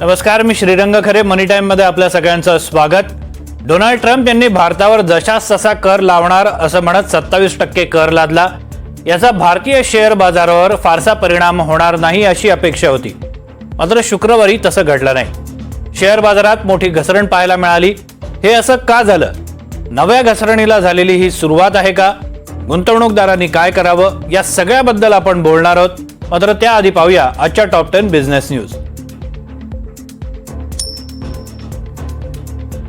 नमस्कार, मी श्रीरंग खरे. मनी टाइम मध्ये आपल्या सगळ्यांचं स्वागत. डोनाल्ड ट्रम्प यांनी भारतावर जशास तसा कर लावणार असं म्हणत 27% कर लादला. याचा भारतीय शेअर बाजारावर फारसा परिणाम होणार नाही अशी अपेक्षा होती. मात्र शुक्रवारी तसं घडलं नाही. शेअर बाजारात मोठी घसरण पाहायला मिळाली. हे असं का झालं? नव्या घसरणीला झालेली ही सुरुवात आहे का? गुंतवणूकदारांनी काय करावं या सगळ्याबद्दल आपण बोलणार आहोत. मात्र त्याआधी पाहूया आजच्या टॉप 10 बिझनेस न्यूज.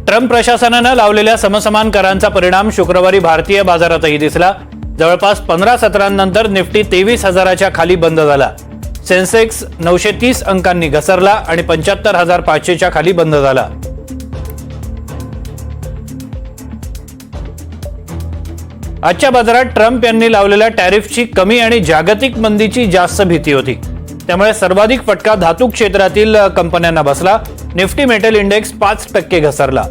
ट्रम्प प्रशासनानं लावलेल्या समसमान करांचा परिणाम शुक्रवारी भारतीय बाजारातही दिसला. जवळपास 15 सत्रांनंतर निफ्टी 23,000च्या खाली बंद झाला. सेन्सेक्स 930 अंकांनी घसरला आणि 75,500च्या खाली बंद झाला. आजच्या बाजारात ट्रम्प यांनी लावलेल्या टॅरिफची कमी आणि जागतिक मंदीची जास्त भीती होती. त्यामुळे सर्वाधिक फटका धातू क्षेत्रातील कंपन्यांना बसला. निफ्टी मेटल इंडेक्स 5% घसरला.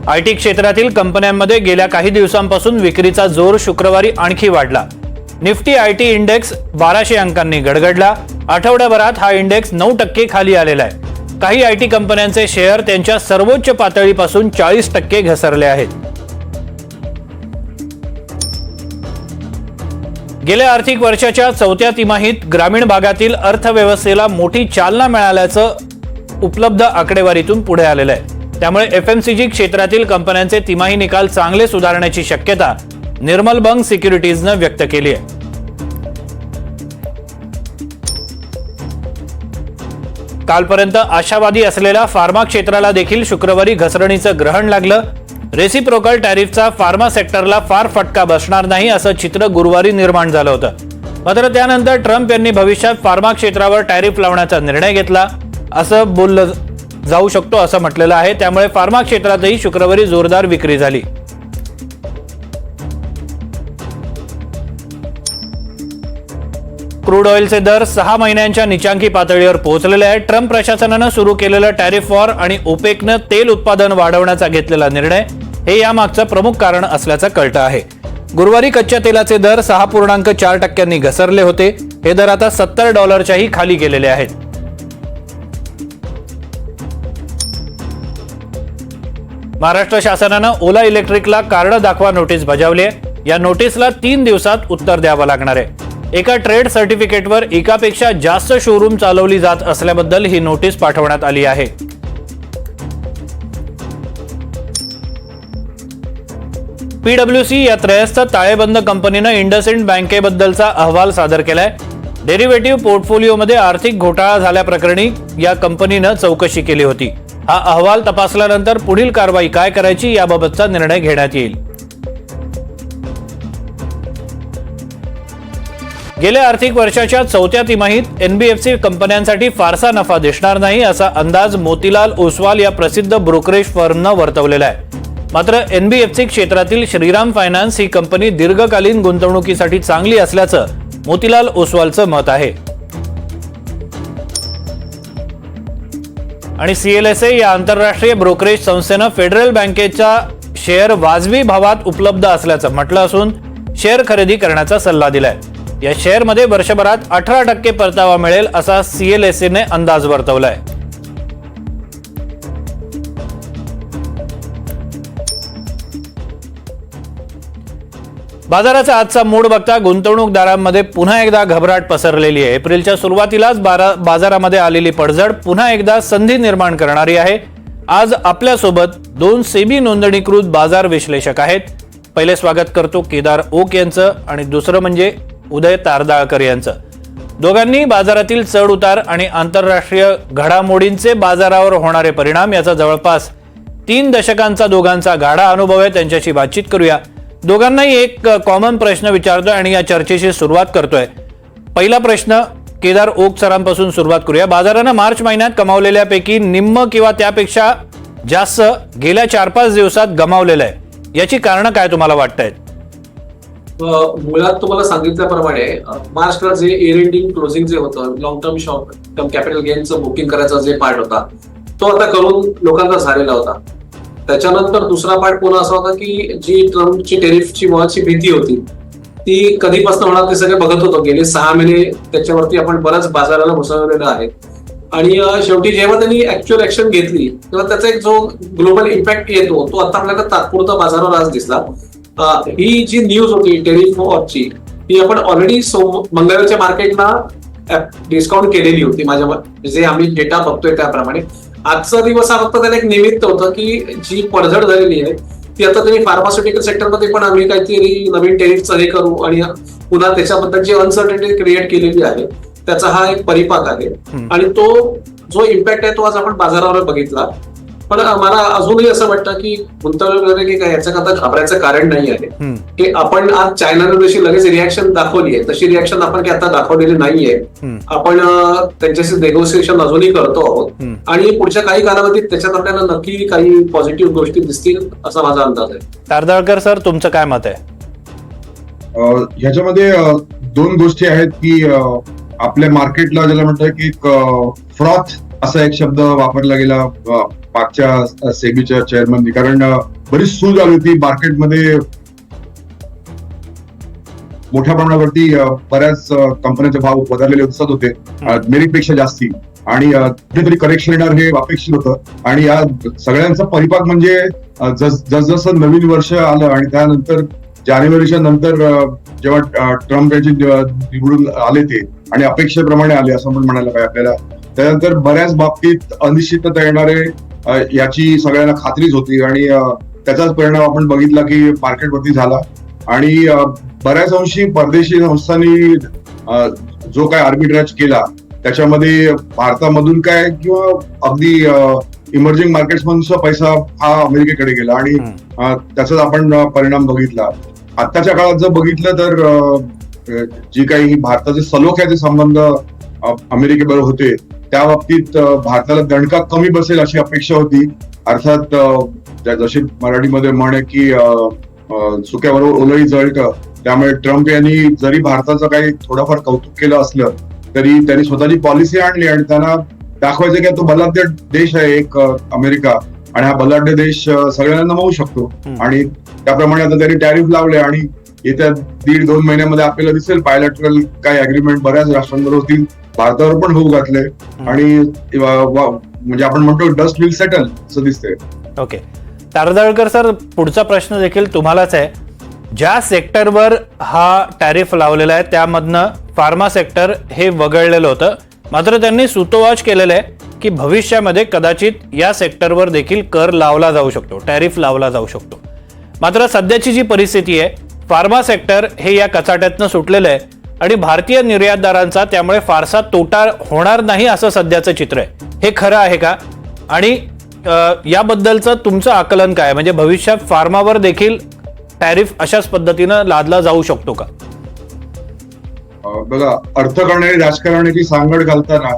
आयटी क्षेत्रातील कंपन्यांमध्ये गेल्या काही दिवसांपासून विक्रीचा जोर शुक्रवारी आणखी वाढला. निफ्टी आयटी इंडेक्स 1200 अंकांनी गडगडला. आठवड्याभरात हा इंडेक्स 9% खाली आलेला आहे. काही आयटी कंपन्यांचे शेअर त्यांच्या सर्वोच्च पातळीपासून 40% घसरले आहेत. गेल्या आर्थिक वर्षाच्या चौथ्या तिमाहीत ग्रामीण भागातील अर्थव्यवस्थेला मोठी चालना मिळाल्याचं उपलब्ध आकडेवारीतून पुढे आलेलं आहे. त्यामुळे एफएमसीजी क्षेत्रातील कंपन्यांचे तिमाही निकाल चांगले सुधारण्याची शक्यता निर्मल बंग सिक्युरिटीजनं व्यक्त केली आहे. कालपर्यंत आशावादी असलेल्या फार्मा क्षेत्राला देखील शुक्रवारी घसरणीचं ग्रहण लागलं. रेसिप्रोकल टॅरिफचा फार्मा सेक्टरला फार फटका बसणार नाही असं चित्र गुरुवारी निर्माण झालं होतं. मात्र त्यानंतर ट्रम्प यांनी भविष्यात फार्मा क्षेत्रावर टॅरिफ लावण्याचा निर्णय घेतला असं बोललं जाऊ शकतो असं म्हटलेलं आहे. त्यामुळे फार्मा क्षेत्रातही शुक्रवारी जोरदार विक्री झाली. क्रूड ऑइलचे दर 6 महिन्यांच्या निचांकी पातळीवर पोहोचलेले आहेत. ट्रम्प प्रशासनानं सुरू केलेलं टॅरिफ वॉर आणि ओपेकनं तेल उत्पादन वाढवण्याचा घेतलेला निर्णय हे यामागचं प्रमुख कारण असल्याचं कळतं आहे. गुरुवारी कच्च्या तेलाचे दर 6.4% घसरले होते. हे दर आता $70च्याही खाली गेलेले आहेत. महाराष्ट्र शासनानं ओला इलेक्ट्रिकला कार्ड दाखवा नोटीस बजावली आहे. या नोटीसला 3 दिवसात उत्तर द्यावं लागणार आहे. एका ट्रेड सर्टिफिकेटवर एकापेक्षा जास्त शोरूम चालवली जात असल्याबद्दल ही नोटीस पाठवण्यात आली आहे. पीडब्ल्यूसी या त्रयस्थ ताळेबंद कंपनीनं इंडसइंड बँकेबद्दलचा अहवाल सादर केलाय. डेरिव्हेटिव्ह पोर्टफोलिओमध्ये आर्थिक घोटाळा झाल्याप्रकरणी या कंपनीनं चौकशी केली होती. हा अहवाल तपासल्यानंतर पुढील कारवाई काय करायची याबाबतचा निर्णय घेण्यात येईल. गेल्या आर्थिक वर्षाच्या चौथ्या तिमाहीत एनबीएफसी कंपन्यांसाठी फारसा नफा दिसणार नाही असा अंदाज मोतीलाल ओसवाल या प्रसिद्ध ब्रोकरेज फर्मनं वर्तवलेला आहे. मात्र एनबीएफसी क्षेत्रातील श्रीराम फायनान्स ही कंपनी दीर्घकालीन गुंतवणुकीसाठी चांगली असल्याचं मोतीलाल ओसवालचं मत आहे. आणि सीएलएसए या आंतरराष्ट्रीय ब्रोकरेज संस्थेनं फेडरल बँकेचा शेअर वाजवी भावात उपलब्ध असल्याचं म्हटलं असून शेअर खरेदी करण्याचा सल्ला दिलाय. या शेअरमध्ये वर्षभरात 18% परतावा मिळेल असा सीएलएसएने अंदाज वर्तवलाय. बाजाराचा आजचा मूड बघता गुंतवणूकदारांमध्ये पुन्हा एकदा घबराट पसरलेली आहे. एप्रिलच्या सुरुवातीलाच बाजारामध्ये आलेली पडझड पुन्हा एकदा संधी निर्माण करणारी आहे. आज आपल्यासोबत 2 सेबी नोंदणीकृत बाजार विश्लेषक आहेत. पहिले स्वागत करतो केदार ओक यांचं आणि दुसरं म्हणजे उदय तारदाळकर यांचं. दोघांनी बाजारातील चढ उतार आणि आंतरराष्ट्रीय घडामोडींचे बाजारावर होणारे परिणाम याचा जवळपास 3 दशकांचा दोघांचा गाढा अनुभव आहे. त्यांच्याशी बातचीत करूया. दोघांनाही एक कॉमन प्रश्न विचारतोय आणि या चर्चेची सुरुवात करतोय. पहिला प्रश्न केदार ओक सरांपासून सुरुवात करूया. बाजारानं मार्च महिन्यात कमावलेल्यापैकी निम्म किंवा त्यापेक्षा जास्त गेल्या 4-5 दिवसात गमावलेलं आहे. याची कारणं काय तुम्हाला वाटतायत? मुळात तुम्हाला सांगितल्याप्रमाणे मार्चला जे इयर एंडिंग क्लोजिंग जे होतं, long term short term capital गेनचं बुकिंग करायचा जे पार्ट होता तो आता करून लोकांचा झालेला होता. त्याच्यानंतर दुसरा पार्ट पुन्हा असा होता की जी ट्रम्पची टेरिफची मुळाची भीती होती ती कधीपासून होणार ते सगळे बघत होतो. गेले 6 महिने त्याच्यावरती आपण बरंच बाजाराला घुसवलेलं आहे. आणि शेवटी जेव्हा त्यांनी ऍक्च्युअल ऍक्शन घेतली तेव्हा त्याचा एक जो ग्लोबल इम्पॅक्ट येतो तो आता आपल्याला तात्पुरता बाजारावर आज दिसला. ही जी न्यूज होती टेरिफ वॉरची ही आपण ऑलरेडी मंगळवारच्या मार्केटला डिस्काउंट केलेली होती. माझ्या जे आम्ही डेटा बघतोय त्याप्रमाणे आजचा दिवस हा फक्त त्याला एक निमित्त होतं की जी पडझड झालेली आहे ती आता तुम्ही फार्मास्युटिकल सेक्टरमध्ये पण आम्ही काहीतरी नवीन टेरिफचं हे करू आणि पुन्हा त्याच्याबद्दलची अनसर्टनिटी क्रिएट केलेली आहे त्याचा हा एक परिपाक आहे. आणि तो जो इम्पॅक्ट आहे तो आज आपण बाजारावर बघितला. पण मला अजूनही असं वाटतं की गुंतवणूक की काय याच्याकरता घाबरायचं कारण नाही आहे की आपण आज चायनाने जशी लगेच रिॲक्शन दाखवली आहे तशी रिॲक्शन आपण आता दाखवलेली नाहीये. आपण त्यांच्याशी नेगोसिएशन अजूनही करतो आहोत आणि पुढच्या काही कालावधीत त्याच्यात आपल्याला नक्की काही पॉझिटिव्ह गोष्टी दिसतील असा माझा अंदाज आहे. तारदाळकर सर, तुमचं काय मत आहे? ह्याच्यामध्ये 2 गोष्टी आहेत की आपल्या मार्केटला ज्याला म्हणतात की फ्रॉथ असा एक शब्द वापरला गेला मागच्या सेबीच्या चेअरमननी. कारण बरीच सूज आली होती मार्केटमध्ये. मोठ्या प्रमाणावरती बऱ्याच कंपन्यांचे भाव वधारलेले दिसत होते मेरिटपेक्षा जास्ती आणि कुठेतरी करेक्शन येणार हे अपेक्षित होतं. आणि या सगळ्यांचा परिपाक म्हणजे जसं नवीन वर्ष आलं आणि त्यानंतर जानेवारीच्या नंतर जेव्हा ट्रम्प यांची निवडून आले ते आणि अपेक्षेप्रमाणे आले असं पण म्हणायला पाहिजे आपल्याला. त्यानंतर बऱ्याच बाबतीत अनिश्चितता येणारे याची सगळ्यांना खात्रीच होती आणि त्याचाच परिणाम आपण बघितला की मार्केटवरती झाला. आणि बऱ्याच अंशी परदेशी संस्थांनी जो काय आर्बिट्रेज केला त्याच्यामध्ये भारतामधून काय किंवा अगदी इमर्जिंग मार्केट्स मधून सुद्धा पैसा हा अमेरिकेकडे गेला आणि त्याचाच आपण परिणाम बघितला. आत्ताच्या काळात जर बघितलं तर जी काही भारताचे सलोख्याचे संबंध अमेरिकेबरोबर होते त्या बाबतीत भारताला दणका कमी बसेल अशी अपेक्षा होती. अर्थात जशी मराठीमध्ये म्हण आहे की सुक्याबरोबर ओलही जळतं. त्यामुळे ट्रम्प यांनी जरी भारताचं काही थोडंफार कौतुक केलं असलं तरी त्यांनी स्वतःची पॉलिसी आणली आणि त्यांना दाखवायचं की तो बलाढ्य देश आहे एक अमेरिका आणि हा बलाढ्य देश सगळ्यांना नमवू शकतो. आणि त्याप्रमाणे आता त्यांनी टॅरिफ लावले आणि येत्या 1.5-2 महिन्यामध्ये आपल्याला दिसेल बायलॅटरल काय अग्रीमेंट बऱ्याच राष्ट्रांबरोबर होतील. भारतावर पण होऊ घातले आणि म्हणजे आपण म्हणतो डस्ट विल सेटल असं दिसतंय. ओके, तारदाळकर सर, पुढचा प्रश्न देखील तुम्हालाच आहे. ज्या सेक्टरवर हा टॅरिफ लावलेला आहे त्यामधनं फार्मा सेक्टर हे वगळलेलं होतं. मात्र त्यांनी सूतोवाच केलेलं आहे की भविष्यामध्ये कदाचित या सेक्टरवर देखील कर लावला जाऊ शकतो, टॅरिफ लावला जाऊ शकतो. मात्र सध्याची जी परिस्थिती आहे फार्मा सेक्टर हे या कचाट्यातनं सुटलेलं आहे आणि भारतीय निर्यातदारांचा त्यामुळे फारसा तोटा होणार नाही असं सध्याचं चित्र आहे. हे खरं आहे का? आणि याबद्दलचं तुमचं आकलन काय? म्हणजे भविष्यात फार्मावर देखील टॅरिफ अशाच पद्धतीनं लादला जाऊ शकतो का? बघा, अर्थकारण आणि राजकारणाची सांगड घालताना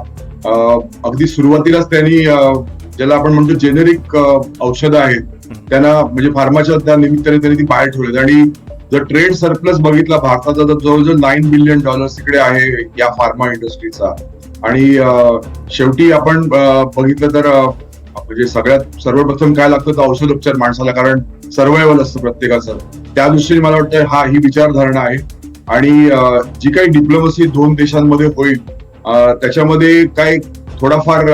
अगदी सुरुवातीलाच त्यांनी ज्याला आपण म्हणतो जेनेरिक औषधं आहेत त्यांना म्हणजे फार्माच्या त्या निमित्ताने त्यांनी ती बाहेर ठेवलेत. आणि जर ट्रेड सर्प्लस बघितला भारताचा तर जवळजवळ $9 बिलियन तिकडे आहे या फार्मा इंडस्ट्रीचा. आणि शेवटी आपण बघितलं तर म्हणजे सगळ्यात सर्वप्रथम काय लागतं तर औषधोपचार माणसाला, कारण सर्वायवल असतं प्रत्येकाचं. त्या दृष्टीने मला वाटतं ही विचारधारणा आहे. आणि जी काही डिप्लोमसी 2 देशांमध्ये होईल त्याच्यामध्ये काही थोडाफार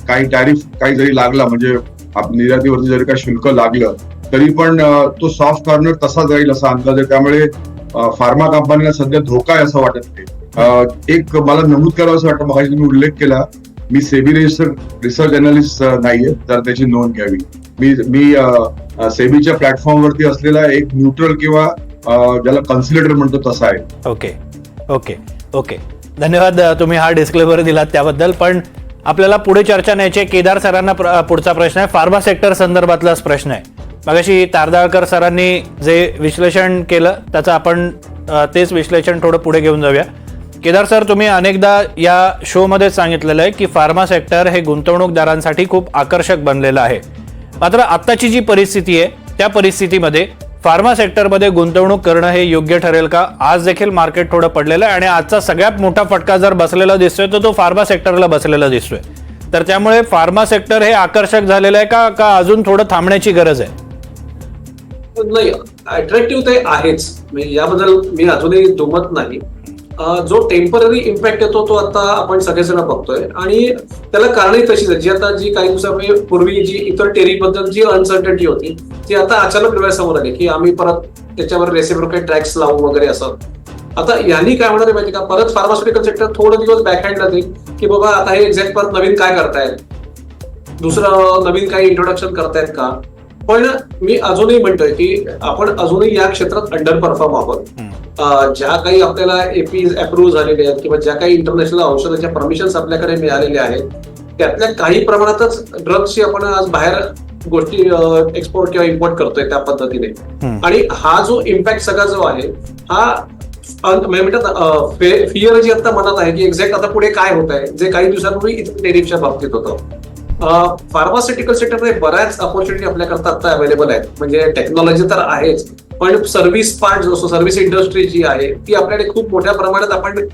काही टॅरिफ काही जरी लागला म्हणजे निर्यातीवरती जरी काही शुल्क लागलं तरी पण तो सॉफ्ट कॉर्नर तसाच राहील असा अंदाज आहे. त्यामुळे फार्मा कंपन्यांना सध्या धोका आहे असं वाटत नाही. एक मला नमूद करावं असं वाटतं, मग तुम्ही उल्लेख केला, मी सेबी रिसर्च अनालिस्ट नाहीये तर त्याची नोंद घ्यावी. मी सेबीच्या प्लॅटफॉर्मवरती असलेला एक न्यूट्रल किंवा ज्याला कन्सिलेटर म्हणतो तसा आहे. ओके ओके ओके, धन्यवाद तुम्ही हा डिस्क्लेमर दिलात त्याबद्दल. पण आपल्याला पुढे चर्चा न्यायची. केदार सरांना पुढचा प्रश्न आहे, फार्मा सेक्टर संदर्भातलाच प्रश्न आहे. मगाशी तारदाळकर सरांनी जे विश्लेषण केलं त्याचं आपण तेच विश्लेषण थोडं पुढे घेऊन जाऊया. केदार सर, तुम्ही अनेकदा या शोमध्ये सांगितलेलं आहे की फार्मा सेक्टर हे गुंतवणूकदारांसाठी खूप आकर्षक बनलेलं आहे. मात्र आत्ताची जी परिस्थिती आहे त्या परिस्थितीमध्ये फार्मा सेक्टरमध्ये गुंतवणूक करणं हे योग्य ठरेल का? आज देखील मार्केट थोडं पडलेलं आहे आणि आजचा सगळ्यात मोठा फटका जर बसलेला दिसतोय तर तो फार्मा सेक्टरला बसलेला दिसतोय. तर त्यामुळे फार्मा सेक्टर हे आकर्षक झालेलं आहे का अजून थोडं थांबण्याची गरज आहे? नाही, अट्रॅक्टिव्ह ते आहेच, म्हणजे याबद्दल मी अजूनही दुमत नाही. जो टेम्पररी इम्पॅक्ट येतो तो आता आपण सगळेजण बघतोय आणि त्याला कारणही तशीच आहे. जी काही दिवसापूर्वी जी इतर टेरिफबद्दल जी अनसर्टनिटी होती ती आता अचानक डोळ्यासमोर आली की आम्ही परत त्याच्यावर रेसिप्रोकेट टॅक्स लावू वगैरे असं. आता यांनी काय होणार आहे माहिती का, परत फार्मास्युटिकल सेक्टर थोडे दिवस बॅकहँडला जाईल की बाबा आता हे एक्झॅक्ट परत नवीन काय करतायत, दुसरं नवीन काही इंट्रोडक्शन करतायत का. पण मी अजूनही म्हणतोय की आपण अजूनही या क्षेत्रात अंडर परफॉर्म आहोत. ज्या काही आपल्याला एपी अप्रूव्ह झालेले आहेत किंवा ज्या काही इंटरनॅशनल औषधाच्या परमिशन्स आपल्याकडे मिळालेले आहेत त्यातल्या काही प्रमाणातच ड्रग्सची आपण आज बाहेर गोष्टी एक्सपोर्ट किंवा इम्पोर्ट करतोय त्या पद्धतीने. आणि हा जो इम्पॅक्ट सगळा जो आहे हा म्हणतात फिअर जी आता मनात आहे की एक्झॅक्ट आता पुढे काय होत आहे, जे काही दिवसांपूर्वी इथे टेरिफच्या बाबतीत होतं. फार्मास्युटिकल सेक्टरमध्ये बऱ्याच ऑपॉर्च्युनिटी आपल्याकरता आता अवेलेबल आहेत. म्हणजे टेक्नॉलॉजी तर आहेच, पण सर्व्हिस पार्ट जो सर्व्हिस इंडस्ट्री जी आहे ती आपल्याकडे खूप मोठ्या प्रमाणात आपण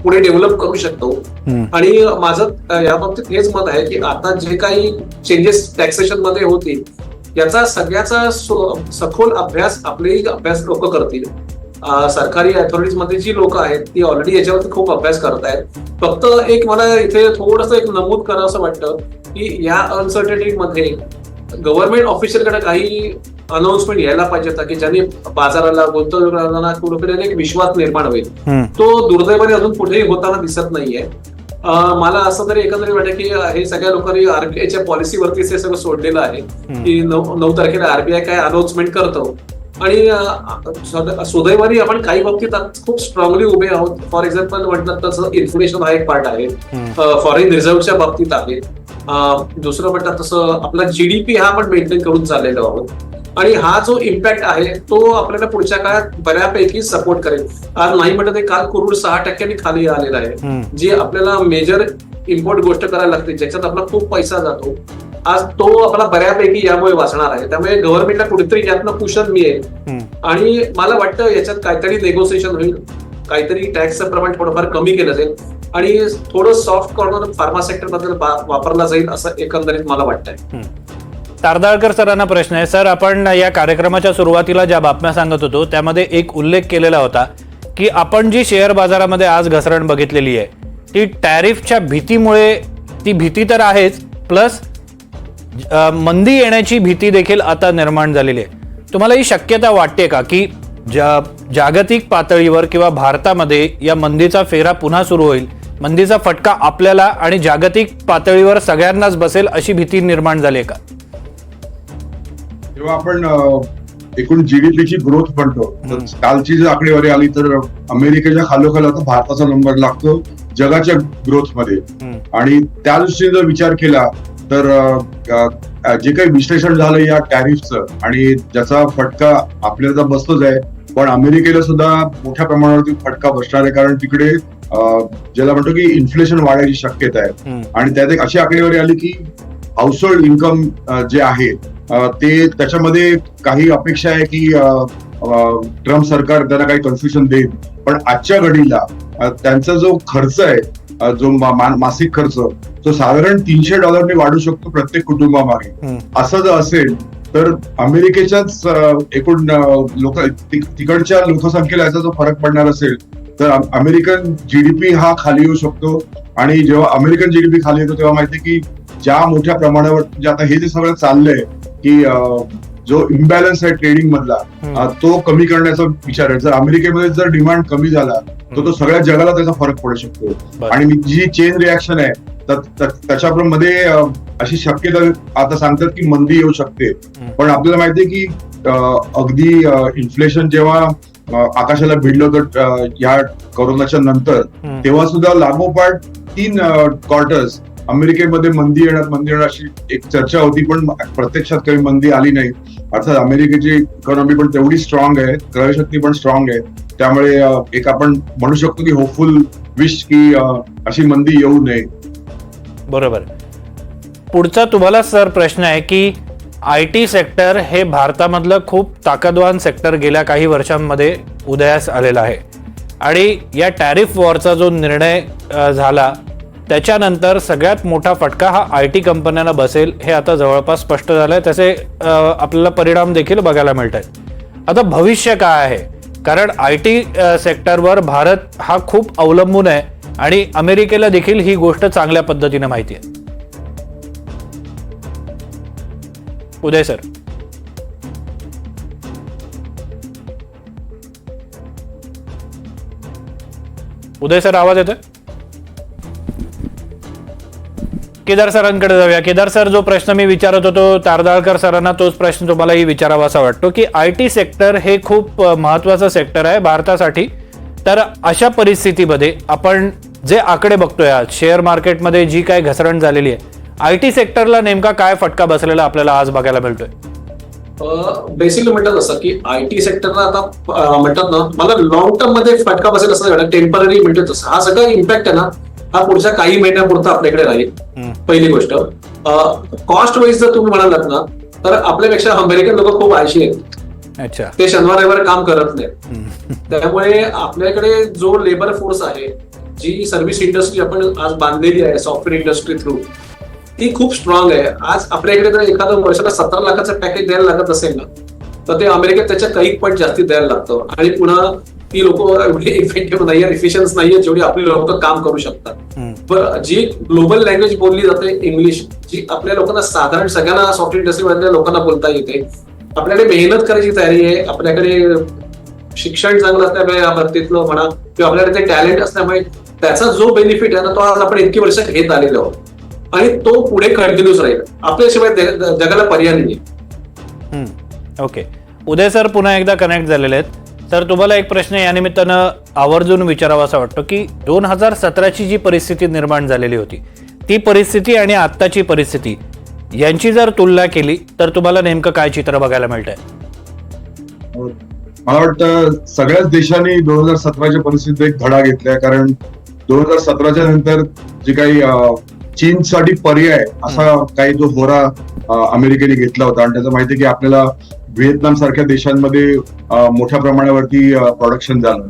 पुढे डेव्हलप करू शकतो. आणि माझं या बाबतीत हेच मत आहे की आता जे काही चेंजेस टॅक्सेशन मध्ये होतील याचा सगळ्याचा सखोल अभ्यास आपलेही अभ्यास लोक करतील. सरकारी अथॉरिटीज मध्ये जी लोक आहेत ती ऑलरेडी याच्यावरती खूप अभ्यास करतायत. फक्त एक मला इथे थोडंसं एक नमूद करावं असं वाटतं की या अनसर्टनिटी मध्ये गव्हर्नमेंट ऑफिशियलकडे काही अनाउन्समेंट यायला पाहिजे होता की ज्यांनी बाजाराला गुंतवणूकदारांना कुठेतरी एक विश्वास निर्माण होईल. तो दुर्दैवाने अजून कुठेही होताना दिसत नाहीये. मला असं तरी एकंदरीत वाटतं की हे सगळ्या लोकांनी आरबीआयच्या पॉलिसीवरतीच हे सगळं सोडलेलं आहे की 9 तारखेला आरबीआय काय अनाउन्समेंट करतो. आणि सुदैवाने आपण काही बाबतीत खूप स्ट्रॉंगली उभे आहोत. फॉर एक्झाम्पल म्हटलं तसं इन्फ्लेशन हा एक पार्ट आहे, फॉरेन रिझर्व्हच्या बाबतीत आहे. दुसरं म्हटलं तसं आपला जीडीपी हा आपण मेंटेन करून चाललेलो आहोत. आणि हा जो इम्पॅक्ट आहे तो आपल्याला पुढच्या काळात बऱ्यापैकी सपोर्ट करेल. आज नाही म्हटलं ते काल क्रूड 6% खाली आलेला आहे, जी आपल्याला मेजर इम्पोर्ट गोष्ट करायला लागते ज्याच्यात आपला खूप पैसा जातो. आज तो आपला बऱ्यापैकी यामुळे वाचणार आहे. त्यामुळे गव्हर्नमेंटला कुठेतरी यातनं कुशन मिळेल आणि मला वाटतं याच्यात काहीतरी नेगोसिएशन होईल, काहीतरी टॅक्सचं प्रमाण थोडंफार कमी केलं जाईल आणि थोडं सॉफ्ट कॉर्नर फार्मा सेक्टर बद्दल वापरला जाईल असं एकंदरीत मला वाटतंय. तारदाळकर सरांना प्रश्न आहे. सर, आपण या कार्यक्रमाच्या सुरुवातीला ज्या बातम्या सांगत होतो त्यामध्ये एक उल्लेख केलेला होता की आपण जी शेअर बाजारामध्ये आज घसरण बघितलेली आहे ती टॅरिफच्या भीतीमुळे, ती भीती तर आहेच, प्लस मंदी येण्याची भीती देखील आता निर्माण झालेली आहे. तुम्हाला ही शक्यता वाटते का की जागतिक पातळीवर किंवा भारतामध्ये या मंदीचा फेरा पुन्हा सुरू होईल, मंदीचा फटका आपल्याला आणि जागतिक पातळीवर सगळ्यांनाच बसेल अशी भीती निर्माण झाली का? जेव्हा आपण एकूण जीडीपीची ग्रोथ म्हणतो तर कालची जर आकडेवारी आली तर अमेरिकेच्या खालोखाल आता भारताचा नंबर लागतो जगाच्या ग्रोथ मध्ये. आणि त्या दृष्टीने जर विचार केला तर जे काही विश्लेषण झालं या टॅरिफचं आणि ज्याचा फटका आपल्याला तर बसतोच आहे, पण अमेरिकेला सुद्धा मोठ्या प्रमाणावरती फटका बसणार आहे. कारण तिकडे ज्याला म्हणतो की इन्फ्लेशन वाढायची शक्यता आहे. आणि त्यात एक अशी आकडेवारी आली की हाऊस होल्ड इन्कम जे आहे ते त्याच्यामध्ये काही अपेक्षा आहे की ट्रम्प सरकार त्यांना काही कन्फ्युजन देईल, पण आजच्या घडीला त्यांचा जो खर्च आहे, जो मासिक खर्च तो साधारण $300 वाढू शकतो प्रत्येक कुटुंबामागे. असं जर असेल तर अमेरिकेच्याच एकूण तिकडच्या लोकसंख्येला याचा जो फरक पडणार असेल तर अमेरिकन जीडीपी हा खाली येऊ शकतो. आणि जेव्हा अमेरिकन जीडीपी खाली येतो तेव्हा माहिती की ज्या मोठ्या प्रमाणावर म्हणजे आता हे जे सगळं चाललंय की जो इम्बॅलन्स आहे ट्रेडिंग मधला तो कमी करण्याचा विचार आहे. जर अमेरिकेमध्ये जर डिमांड कमी झाला तर तो सगळ्या जगाला त्याचा फरक पडू शकतो. आणि जी चेन रिॲक्शन आहे त्याच्यामध्ये अशी शक्यता आता सांगतात की मंदी येऊ शकते. पण आपल्याला माहितीये की अगदी इन्फ्लेशन जेव्हा आकाशाला भिडलं होतं या कोरोनाच्या नंतर तेव्हा सुद्धा लागोपाठ 3 क्वार्टर्स अमेरिकेमध्ये मंदी येणार अशी एक चर्चा होती, पण प्रत्यक्षात काही मंदी आली नाही. अर्थात अमेरिकेची इकॉनॉमी पण तेवढी स्ट्रॉंग आहे, क्रयशक्ती पण स्ट्रॉंग आहे. त्यामुळे एक आपण म्हणू शकतो की होपफुल विश की अशी मंदी येऊ नये. बरोबर. पुढचा तुम्हाला सर प्रश्न आहे की IT सेक्टर हे भारतामधलं खूप ताकदवान सेक्टर गेल्या काही वर्षांमध्ये उदयास आलेला आहे आणि या टॅरिफ वॉरचा जो निर्णय झाला त्याच्यानंतर सगळ्यात मोठा फटका हा IT कंपन्यांना बसेल हे आता जवळपास स्पष्ट झालंय. त्याचे आपल्याला परिणाम देखील बघायला मिळत आहेत. आता भविष्य काय आहे? कारण IT सेक्टरवर भारत हा खूप अवलंबून आहे आणि अमेरिकेला देखील ही गोष्ट चांगल्या पद्धतीने माहिती आहे. उदय सर, उदय सर आवाज येतोय? केदार सरांकडे जाऊया. केदार सर, जो प्रश्न मी विचारत होतो तारदाळकर सरांना, तोच प्रश्न तुम्हालाही विचारावा असा वाटतो की IT सेक्टर हे खूप महत्वाचं सेक्टर आहे भारतासाठी. तर अशा परिस्थितीमध्ये आपण जे आकडे बघतोय आज शेअर मार्केटमध्ये जी काय घसरण झालेली आहे, IT सेक्टरला नेमका काय फटका बसलेला आपल्याला आज बघायला मिळतोय? बेसिकली म्हणतात असं की IT सेक्टरला आता म्हणतात ना, मला लॉंग टर्म मध्ये फटका बसेल असं टेम्पररी म्हणतात तसं. हा सगळा इम्पॅक्ट आहे ना, हा पुढच्या काही महिन्यापुरता आपल्याकडे राहील. पहिली गोष्ट, कॉस्ट वाईज जर तुम्ही म्हणालात ना, तर आपल्यापेक्षा अमेरिकन लोक खूप आळशी आहेत. अच्छा. ते शनिवार रविवार काम करत नाहीत. त्यामुळे आपल्याकडे जो लेबर फोर्स आहे, जी सर्व्हिस इंडस्ट्री आपण आज बांधलेली आहे सॉफ्टवेअर इंडस्ट्री थ्रू, ती खूप स्ट्रॉंग आहे. आज आपल्याकडे जर एखादं वर्षाला 17 लाखाचं पॅकेज द्यायला लागत असेल ना, तर ते अमेरिकेत त्याच्या काही पॉईंट जास्ती द्यायला लागतं. आणि पुन्हा ती लोक एवढी इफेक्टिव्ह नाहीये, इफिशियन्स नाहीये जेवढी आपली लोक काम करू शकतात. बरं, जी ग्लोबल लँग्वेज बोलली जाते इंग्लिश, जी आपल्या लोकांना साधारण सगळ्यांना सॉफ्टवेअर इंडस्ट्रीमधल्या लोकांना बोलता येते. आपल्याकडे मेहनत करायची तयारी आहे, आपल्याकडे शिक्षण चांगलं असल्यामुळे या बाबतीतलं म्हणा किंवा आपल्याकडे ते टॅलेंट असल्यामुळे त्याचा जो बेनिफिट आहे ना, तो आज आपण इतकी वर्ष घेत आलेलो आहोत आणि तो पुढे कंटिन्यूस राहील. आपल्याशिवाय जगाला पर्याय नाही. ओके. उदय सर पुन्हा एकदा कनेक्ट झालेले आहेत. तर तुम्हाला एक प्रश्न या निमित्तानं आवर्जून विचारावा असा वाटतो की 2017ची जी परिस्थिती निर्माण झालेली होती, ती परिस्थिती आणि आत्ताची परिस्थिती यांची जर तुलना केली तर तुम्हाला नेमकं काय चित्र बघायला मिळतंय? मला वाटतं सगळ्याच देशांनी 2017च्या परिस्थितीत एक धडा घेतलाय. कारण 2017च्या नंतर जे काही चीनसाठी पर्याय असा काही जो होरा अमेरिकेने घेतला होता, आणि त्याचं माहिती की आपल्याला व्हिएतनाम सारख्या देशांमध्ये मोठ्या प्रमाणावरती प्रोडक्शन झालं.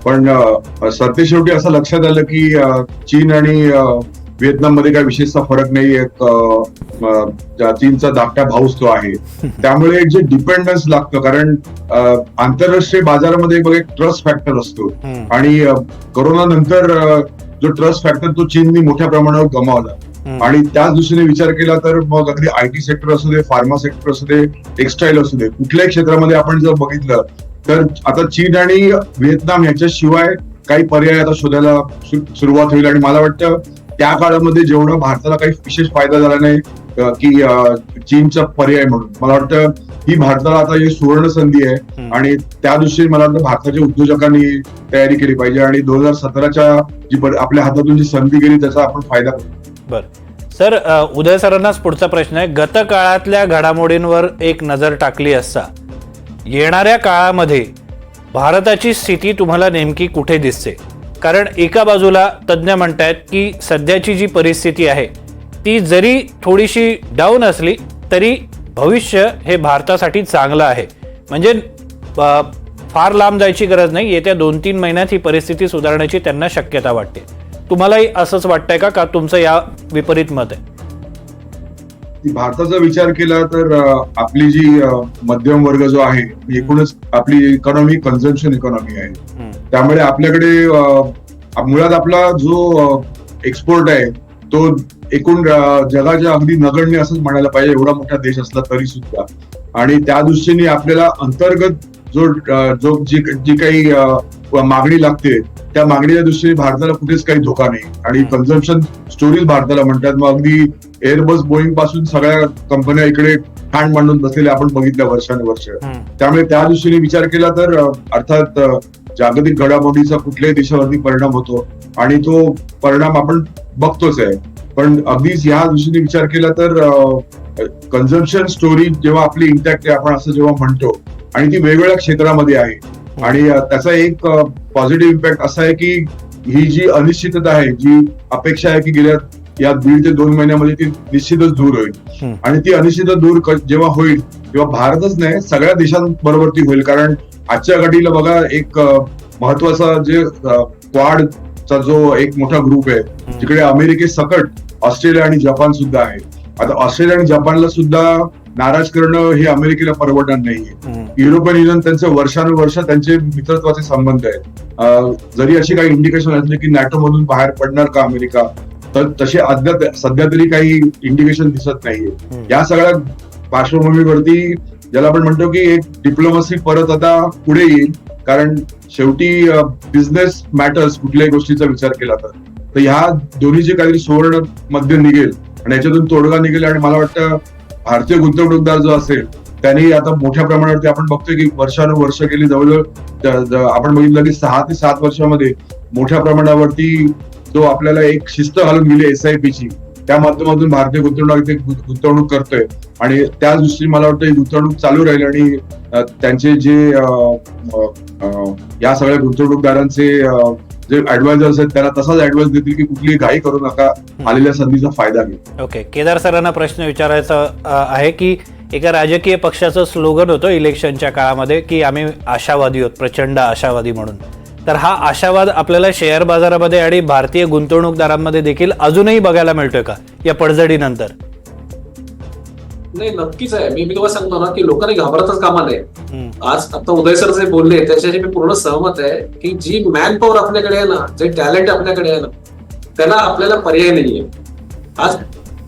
पण सरतेशेवटी असं लक्षात आलं की चीन आणि व्हिएतनाम मध्ये काही विशेषचा फरक नाही. एक चीनचा धाकटा भाऊच तो आहे. त्यामुळे एक जे डिपेंडन्स लागतं, कारण आंतरराष्ट्रीय बाजारामध्ये बघ एक ट्रस्ट फॅक्टर असतो, आणि कोरोना नंतर जो ट्रस्ट फॅक्टर तो चीननी मोठ्या प्रमाणावर गमावला. आणि त्याच दृष्टीने विचार केला तर मग अगदी IT सेक्टर असू दे, फार्मा सेक्टर असू दे, टेक्सटाईल असू दे, कुठल्याही क्षेत्रामध्ये आपण जर बघितलं तर आता चीन आणि व्हिएतनाम याच्याशिवाय काही पर्याय आता शोधायला सुरुवात होईल. आणि मला वाटतं त्या काळामध्ये जेवढा भारताला काही विशेष फायदा झाला नाही की चीनचा पर्याय म्हणून, मला वाटतं ही भारताला आता ही सुवर्ण संधी आहे. आणि त्या दृष्टीने मला वाटतं भारताच्या उद्योजकांनी तयारी केली पाहिजे आणि 2017च्या जी आपल्या हातातून जी संधी गेली त्याचा आपण फायदा करू. बरं सर, उदय सरांनाच पुढचा प्रश्न आहे. गत काळातल्या घडामोडींवर एक नजर टाकली असता येणाऱ्या काळामध्ये भारताची स्थिती तुम्हाला नेमकी कुठे दिसते? कारण एका बाजूला तज्ज्ञ म्हणतात की सध्याची जी परिस्थिती आहे ती जरी थोडीशी डाऊन असली तरी भविष्य हे भारतासाठी चांगलं आहे. म्हणजे फार लांब जायची गरज नाही, येत्या 2-3 महिन्यात ही परिस्थिती सुधारण्याची त्यांना शक्यता वाटते. तुम्हालाही असंच वाटतंय का तुमचं या विपरीत मत आहे? भारताचा विचार केला तर आपली जी मध्यम वर्ग जो आहे, एकूणच आपली इकॉनॉमी कन्झम्पशन इकॉनॉमी आहे. त्यामुळे आपल्याकडे मुळात आपला जो एक्सपोर्ट आहे तो एकूण जगाच्या अगदी नगण्य असंच म्हणायला पाहिजे, एवढा मोठा देश असला तरी सुद्धा. आणि त्या दृष्टीने आपल्याला अंतर्गत जो जी काही मागणी लागते त्या मागणीच्या दृष्टीने भारताला कुठेच काही धोका नाही. आणि कन्झम्पशन स्टोरीज भारताला म्हणतात. मग अगदी एअरबस, बोईंग पासून सगळ्या कंपन्या इकडे ठाण मांडून बसलेल्या आपण बघितल्या वर्षानुवर्ष. त्यामुळे त्या दृष्टीने विचार केला तर अर्थात जागतिक घडामोडीचा कुठल्याही देशावरती परिणाम होतो आणि तो परिणाम आपण बघतोच आहे. पण अगदीच ह्या दृष्टीने विचार केला तर कन्झम्पशन स्टोरी जेव्हा आपली इंटॅक्ट आहे आपण असं जेव्हा म्हणतो आणि ती वेगवेगळ्या क्षेत्रामध्ये आहे, आणि त्याचा एक पॉझिटिव्ह इम्पॅक्ट असा आहे की ही जी अनिश्चितता आहे, जी अपेक्षा आहे की गेल्या या 1.5 ते 2 महिन्यामध्ये ती निश्चितच दूर होईल. आणि ती अनिश्चितता दूर जेव्हा होईल तेव्हा भारतच नाही सगळ्या देशांबरोबर ती होईल. कारण आजच्या घडीला बघा एक महत्वाचा जे क्वाडचा जो एक मोठा ग्रुप आहे, जिकडे अमेरिकेसकट ऑस्ट्रेलिया आणि जपान सुद्धा आहे. आता ऑस्ट्रेलिया आणि जपानला सुद्धा नाराज करणं हे अमेरिकेला परवडणार नाहीये. हम्म. युरोपियन युनियन त्यांचे वर्षानुवर्ष त्यांचे मित्रत्वाचे संबंध आहेत. जरी अशी काही इंडिकेशन असले की नॅटो मधून बाहेर पडणार का अमेरिका, तर तसे अद्याप सध्या तरी काही इंडिकेशन दिसत नाहीये. या सगळ्या पार्श्वभूमीवरती ज्याला आपण म्हणतो की एक डिप्लोमसी परत आता पुढे येईल, कारण शेवटी बिझनेस मॅटर्स कुठल्याही गोष्टीचा विचार केला तर ह्या दोन्हीचे काहीतरी सुवर्ण मध्य निघेल आणि याच्यातून तोडगा निघेल. आणि मला वाटतं भारतीय गुंतवणूकदार जो असेल त्यांनी आता मोठ्या प्रमाणावरती आपण बघतोय की वर्षानुवर्ष गेली जवळजवळ आपण बघितलं की 6 ते 7 वर्षामध्ये मोठ्या प्रमाणावरती जो आपल्याला एक शिस्त घालून गेली SIP ची, त्या माध्यमातून भारतीय गुंतवणूक करतोय आणि त्याच दृष्टीने मला वाटतं ही गुंतवणूक चालू राहील. आणि त्यांचे जे या सगळ्या गुंतवणूकदारांचे जे ऍडवायझर्स आहेत त्यांना तसाच ऍडवाइस देतील की कुठलीही घाई करू नका, आलेल्या संधीचा फायदा घ्या. ओके, केदार सरांना प्रश्न विचारायचा आहे की एका राजकीय पक्षाचं स्लोगन होतं इलेक्शनच्या काळामध्ये की आम्ही आशावादी आहोत, प्रचंड आशावादी म्हणून. तर हा आशावाद आपल्याला शेअर बाजारामध्ये आणि भारतीय गुंतवणूकदारांमध्ये देखील अजूनही बघायला मिळतोय का या पडझडीनंतर? नाही, नक्कीच आहे. मी तुम्हाला सांगतो ना की लोकांनी घाबरतच कामा नये. आज आता उदय सर जे बोलले त्याच्याशी मी पूर्ण सहमत आहे की जी मॅन पॉवर आपल्याकडे आहे ना, जे टॅलेंट आपल्याकडे आहे ना, त्याला आपल्याला पर्याय नाहीये. आज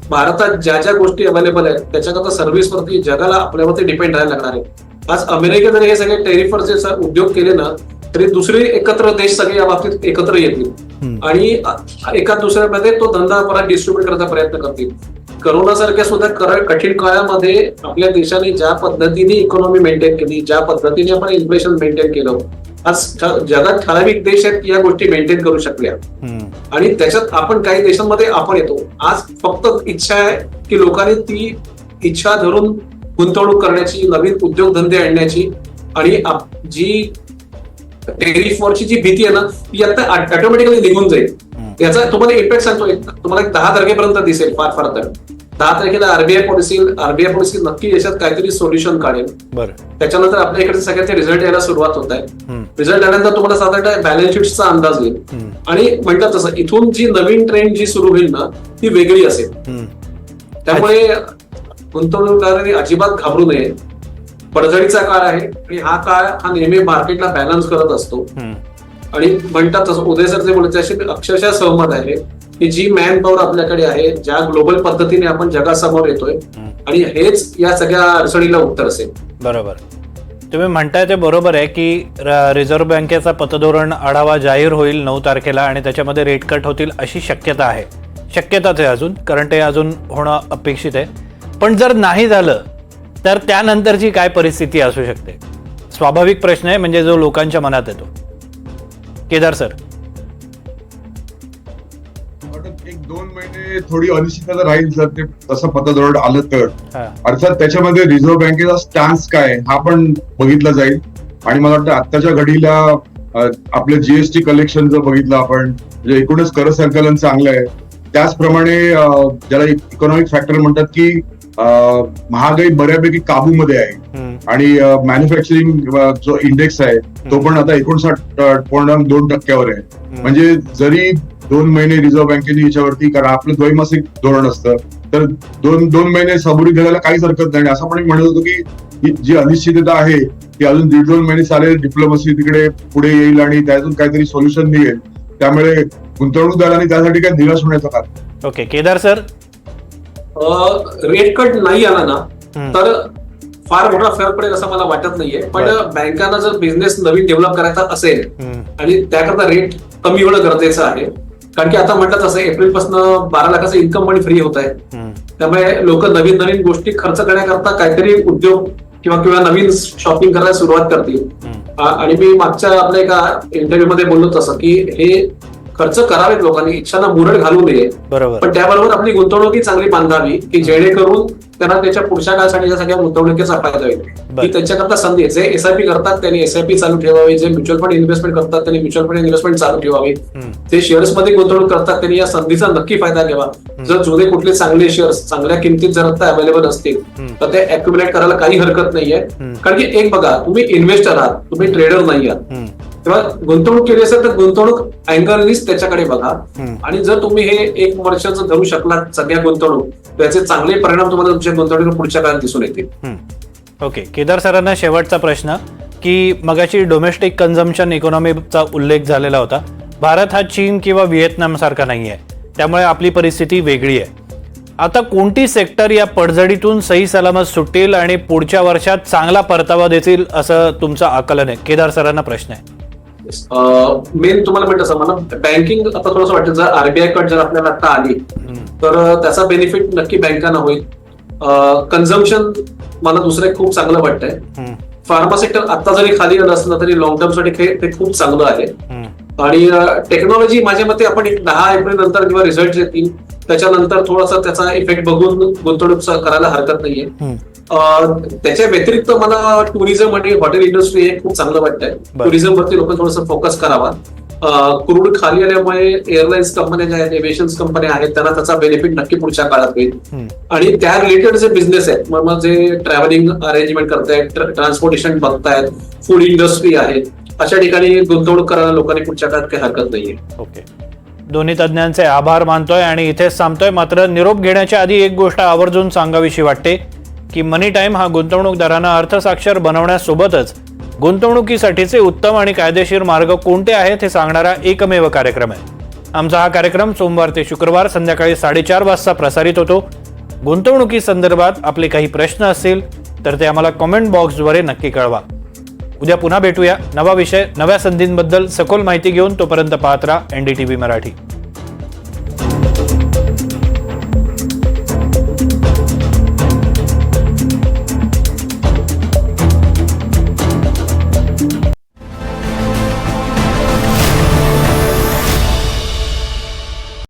भारतात ज्या ज्या गोष्टी अवेलेबल आहेत त्याच्याकरता सर्व्हिसवरती जगाला आपल्यावरती डिपेंड राहायला लागणार आहे. आज अमेरिकेत जर हे सगळे टेरिफरचे उद्योग केले ना तरी दुसरे एकत्र देश सगळे या बाबतीत एकत्र येतील आणि एका दुसऱ्यामध्ये तो धंदा परत डिस्ट्रीब्युट करण्याचा प्रयत्न करतील. करोना सारख्या सुद्धा कठीण काळामध्ये आपल्या देशाने ज्या पद्धतीने इकॉनॉमी मेंटेन केली, ज्या पद्धतीने आपण इन्फ्लेशन मेंटेन केलं, आज जगात ठराविक देश आहेत की या गोष्टी मेंटेन करू शकल्या आणि त्याच्यात आपण काही देशांमध्ये आपण येतो. आज फक्त इच्छा आहे की लोकांनी ती इच्छा धरून गुंतवणूक करण्याची, नवीन उद्योगधंदे आणण्याची आणि जी टेरिफवरची जी भीती आहे ना ती आता ऑटोमॅटिकली निघून जाईल. याचा तुम्हाला इम्पॅक्ट सांगतो, तुम्हाला 10 तारखेपर्यंत दिसेल फार फार तर. 10 तारखेला आरबीआय पॉलिसी नक्की याच्यात काहीतरी सोल्युशन काढेल. त्याच्यानंतर आपल्या इकडे सगळ्याचे रिझल्ट यायला सुरुवात होत आहे. रिझल्ट आल्यानंतर तुम्हाला साधारण बॅलन्स शीटचा अंदाज येईल आणि म्हणतात तसं इथून जी नवीन ट्रेंड जी सुरू होईल ना ती वेगळी असेल. त्यामुळे गुंतवणूकदारांनी अजिबात घाबरू नये. पडझडीचा काळ आहे आणि हा काळ हा नेहमी मार्केटला बॅलन्स करत असतो. आणि म्हणतात तसं उदय सर जे बोलत त्याशी अक्षरशः सहमत आहे की जी मॅन पॉवर आपल्याकडे आहे, ज्या ग्लोबल पद्धतीने आपण जगासमोर येतोय आणि हेच या सगळ्या अडचणीला उत्तर असेल. बरोबर, तुम्ही म्हणताय ते बरोबर आहे की रिझर्व्ह बँकेचा पतधोरण आढावा जाहीर होईल 9 तारखेला आणि त्याच्यामध्ये रेट कट होतील अशी शक्यता आहे. शक्यताच आहे अजून, कारण ते अजून होणं अपेक्षित आहे. पण जर नाही झालं तर त्यानंतरची काय परिस्थिती असू शकते? स्वाभाविक प्रश्न आहे, म्हणजे जो लोकांच्या मनात येतो. केदार सर, 1-2 महिने थोडी अनिश्चितता राहील जर ते तसं पतधोरण आलं तर. अर्थात त्याच्यामध्ये रिझर्व्ह बँकेचा स्टॅन्स काय हा पण बघितला जाईल. आणि मला वाटतं आत्ताच्या घडीला आपलं जीएसटी कलेक्शन जर बघितलं आपण, म्हणजे एकूणच कर संकलन चांगलं आहे. त्याचप्रमाणे ज्याला इकॉनॉमिक फॅक्टर म्हणतात की महागाई बऱ्यापैकी काबूमध्ये आहे आणि मॅन्युफॅक्चरिंग जो इंडेक्स आहे तो पण आता 59.2% आहे. म्हणजे जरी 2 महिने रिझर्व्ह बँकेने याच्यावरती, कारण आपलं द्वैमासिक धोरण असतं, तर 2 महिने सबुरी धरायला काहीच हरकत नाही. असं पण म्हणत होतो की जी अनिश्चितता आहे ती अजून 1.5-2 महिने चालेल. डिप्लोमसी तिकडे पुढे येईल आणि त्यातून काहीतरी सोल्युशन निघेल. त्यामुळे गुंतवणूकदारांनी त्यासाठी काही निराश होण्याचं कारण. Okay, Kedar sir, rate cut नाही आला ना तर फार मोठा फरक पडेल असं मला वाटत नाहीये. पण बँकांना जर बिझनेस नवीन डेव्हलप करायचा असेल आणि त्याकरता रेट कमी होणं गरजेचं आहे. कारण की आता म्हणतात असं एप्रिल पासून 12 लाखाचं इन्कम मनी फ्री होत आहे. त्यामुळे लोक नवीन नवीन गोष्टी खर्च करण्याकरता काहीतरी उद्योग किंवा नवीन शॉपिंग करायला सुरुवात करतील. आणि मी मागच्या आपल्या एका इंटरव्ह्यू मध्ये बोललो तसं की हे खर्च करावेत लोकांनी, इच्छांना मुरड घालू नये. पण त्याबरोबर आपली गुंतवणुकी चांगली बांधावी की जेणेकरून त्यांना त्याच्या पुढच्या काळासाठी सगळ्या गुंतवणुकीचा फायदा होईल. की त्यांच्याकरता संधी, जे एसआयपी करतात त्यांनी एसआयपी चालू ठेवावी, जे म्युच्युअल फंड इन्व्हेस्टमेंट करतात त्यांनी म्युच्युअल फंड इन्व्हेस्टमेंट चालू ठेवावी, जे शेअर्स मध्ये गुंतवणूक करतात त्यांनी या संधीचा नक्की फायदा घ्यावा. जर जुने कुठले चांगले शेअर्स चांगल्या किमतीत जर आता अवेलेबल असतील तर ते अक्युमुलेट करायला काही हरकत नाहीये. कारण की एक बघा, तुम्ही इन्व्हेस्टर आहात, तुम्ही ट्रेडर नाही आहात. तेव्हा गुंतवणूक केली असेल तर गुंतवणूक अँगलनीच त्याच्याकडे बघा. आणि जर तुम्ही हे 1 वर्षाचं धरू शकलात सगळ्या गुंतवणूक, त्याचे चांगले परिणाम तुम्हाला तुमच्या गुंतवणुकीवर पुढच्या काळात दिसून येतील. ओके, केदार सरांना शेवटचा प्रश्न की मगाची डोमेस्टिक कन्झम्पशन इकॉनॉमीचा उल्लेख झालेला होता. भारत हा चीन किंवा व्हिएतनाम सारखा नाही आहे, त्यामुळे आपली परिस्थिती वेगळी आहे. आता कोणती सेक्टर या पडझडीतून सही सलामत सुटतील आणि पुढच्या वर्षात चांगला परतावा देतील असं तुमचं आकलन आहे? केदार सरांना प्रश्न आहे. मेन तुम्हाला म्हणत असं मला बँकिंग आता थोडंसं वाटतं, जर आरबीआय कट जर आपल्याला आता आली तर त्याचा बेनिफिट नक्की बँकांना होईल. कन्झम्पशन मला दुसरं एक खूप चांगलं वाटतंय. फार्मा सेक्टर आता जरी खाली आलं असलं तरी लॉंग टर्म साठी ते खूप चांगलं आहे. आणि टेक्नॉलॉजी माझ्या मते आपण 10 एप्रिल नंतर जेव्हा रिझल्ट येतील त्याच्यानंतर थोडासा त्याचा इफेक्ट बघून गुंतवणूक करायला हरकत नाहीये. त्याच्या व्यतिरिक्त मला टुरिझम आणि हॉटेल इंडस्ट्री हे खूप चांगलं वाटतंय. टुरिझम वरती लोक थोडंसं फोकस करावा. क्रूड खाली आल्यामुळे एअरलाईन्स कंपन्या ज्या आहेत, एव्हिएशन कंपन्या आहेत, त्यांना त्याचा बेनिफिट नक्की पुढच्या काळात होईल. आणि त्या रिलेटेड जे बिझनेस आहेत, मग जे ट्रॅव्हलिंग अरेंजमेंट करतायत, ट्रान्सपोर्टेशन बघतायत, फूड इंडस्ट्री आहे, अशा ठिकाणी गुंतवणूक करायला लोकांनी पुढच्या काळात काही हरकत नाहीये. ओके, दोन्ही तज्ज्ञांचे आभार मानतोय आणि इथेच थांबतोय. मात्र निरोप घेण्याच्या आधी एक गोष्ट आवर्जून सांगावीशी वाटते की मनी टाइम हा गुंतवणूकदारांना अर्थसाक्षर बनवण्यासोबतच गुंतवणुकीसाठीचे उत्तम आणि कायदेशीर मार्ग कोणते आहेत हे सांगणारा एकमेव कार्यक्रम आहे. आमचा हा कार्यक्रम सोमवार ते शुक्रवार संध्याकाळी 4:30 वाजता प्रसारित होतो. गुंतवणुकी संदर्भात आपले काही प्रश्न असतील तर ते आम्हाला कॉमेंट बॉक्सद्वारे नक्की कळवा. उद्या पुन्हा भेटूया, नवा विषय, नव्या संधींबद्दल सखोल माहिती घेऊन. तोपर्यंत पाहत राहा NDTV मराठी.